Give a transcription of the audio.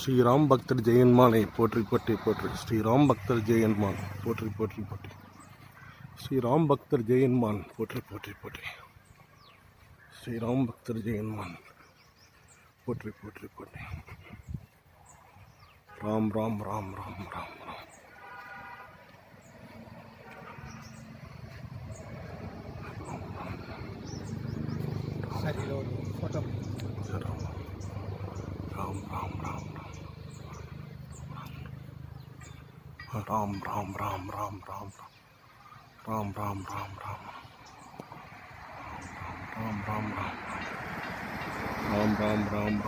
ஸ்ரீராம் பக்தர் ஜெயன்மானை போற்றி போற்றி போற்றி. ஸ்ரீராம் பக்தர் ஜெயன்மான் போற்றி போற்றி போற்றி. ஸ்ரீராம் பக்தர் ஜெயன்மான் போற்றி போற்றி போற்றி. ஸ்ரீராம் பக்தர் ஜெயன்மான் போற்றி போற்றி போற்றி. ராம் ராம் ராம் ராம் ராம் ராம். राम राम राम राम राम राम राम राम राम राम राम राम राम राम राम राम राम राम राम